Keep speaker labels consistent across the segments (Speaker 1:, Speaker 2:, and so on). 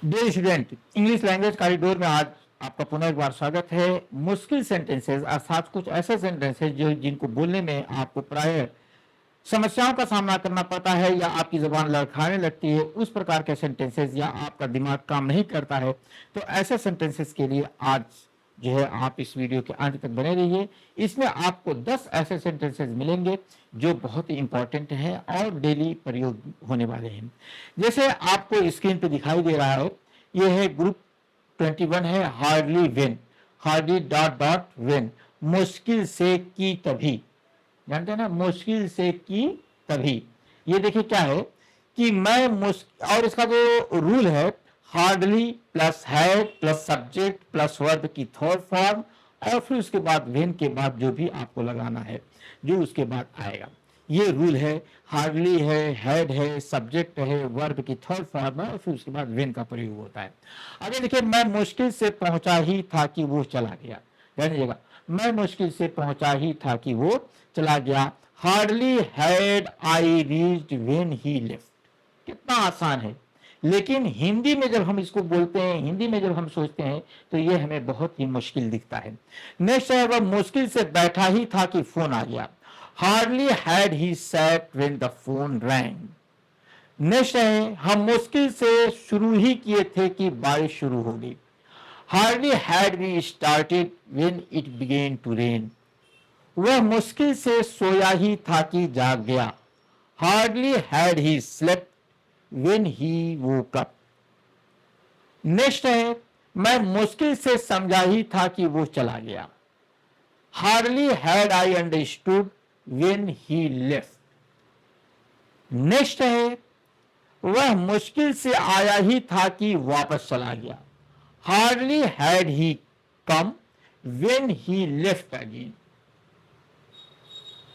Speaker 1: Dear student, English language corridor में आज आपका पुनः एक बार स्वागत है। मुश्किल सेंटेंसेस अर्थात कुछ ऐसे सेंटेंसेस जो जिनको बोलने में आपको प्राय समस्याओं का सामना करना पड़ता है या आपकी ज़ुबान लड़खड़ाने लगती है, उस प्रकार के सेंटेंसेस या आपका दिमाग काम नहीं करता है, तो ऐसे सेंटेंसेस के लिए आज जो है आप इस वीडियो के अंत तक बने रहिए। इसमें आपको 10 ऐसे सेंटेंसेस मिलेंगे जो बहुत ही इंपॉर्टेंट हैं और डेली प्रयोग होने वाले हैं। जैसे आपको स्क्रीन पे दिखाई दे रहा है, ये है ग्रुप 21 है, hardly win, hardly dot dot win, मुश्किल से की तभी, जानते हैं ना, मुश्किल से की तभी। ये देखिए क्या है कि मैं मुश्किल, और इसका जो रूल है, hardly plus had plus subject plus verb की थर्ड फॉर्म और फिर उसके बाद वेन के बाद जो भी आपको लगाना है जो उसके बाद आएगा, ये रूल है। हार्डली है, हैड है, सब्जेक्ट है, वर्ब की थर्ड फॉर्म है और फिर उसके बाद वेन का प्रयोग होता है। अगर देखिए, मैं मुश्किल से पहुंचा ही था कि वो चला गया, ध्यान दीजिएगा, मैं मुश्किल से पहुंचा ही था कि वो चला गया। Hardly had I reached when he left. कितना आसान है, लेकिन हिंदी में जब हम इसको बोलते हैं, हिंदी में जब हम सोचते हैं, तो ये हमें बहुत ही मुश्किल दिखता है। नेक्स्ट है, वह मुश्किल से बैठा ही था कि फोन आ गया। Hardly had he sat when the phone wrong. Next है, हम मुश्किल से शुरू ही किए थे कि बारिश शुरू हो गई। Hardly had we started when it began to rain. वह मुश्किल से सोया ही था कि जाग गया। Hardly had he slept when he woke up. Next है, मैं मुश्किल से समझा ही था कि वो चला गया। Hardly had I understood when he left. Next है, वह मुश्किल से आया ही था कि वापस चला गया। Hardly had he come when he left again.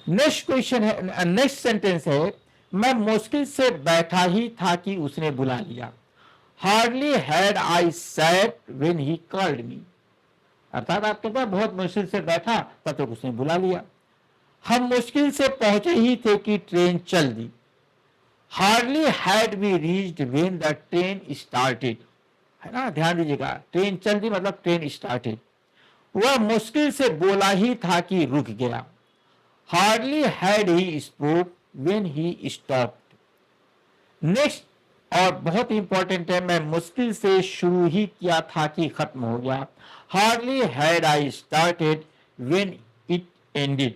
Speaker 1: Next question है, नेक्स्ट सेंटेंस है, मैं मुश्किल से बैठा ही था कि उसने बुला लिया। Hardly had I sat when he called me. अर्थात आपके पास बहुत मुश्किल से बैठा तब तक उसने बुला लिया। हम मुश्किल से पहुंचे ही थे कि ट्रेन चल दी। Hardly had we reached when the train started. है ना, ध्यान दीजिएगा, ट्रेन चल दी मतलब ट्रेन स्टार्टेड। वह मुश्किल से बोला ही था कि रुक गया। Hardly had he spoke when he stopped. Next, और बहुत इंपॉर्टेंट है, मैं मुश्किल से शुरू ही किया था कि खत्म हो गया। Hardly had I started when it ended.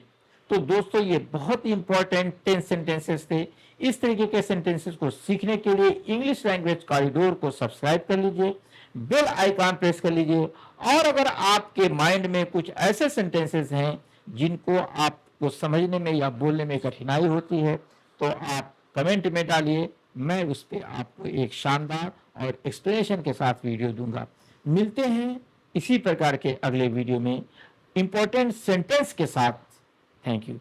Speaker 1: तो दोस्तों, ये बहुत इंपॉर्टेंट 10 सेंटेंसेस थे। इस तरीके के सेंटेंसेस को सीखने के लिए इंग्लिश लैंग्वेज कॉरिडोर को सब्सक्राइब कर लीजिए, बेल आइकॉन प्रेस कर लीजिए। और अगर आपके माइंड में कुछ ऐसे सेंटेंसेस हैं जिनको आपको समझने में या बोलने में कठिनाई होती है, तो आप कमेंट में डालिए, मैं उस पर आपको एक शानदार और एक्सप्लेनेशन के साथ वीडियो दूंगा। मिलते हैं इसी प्रकार के अगले वीडियो में इंपॉर्टेंट सेंटेंस के साथ। Thank you.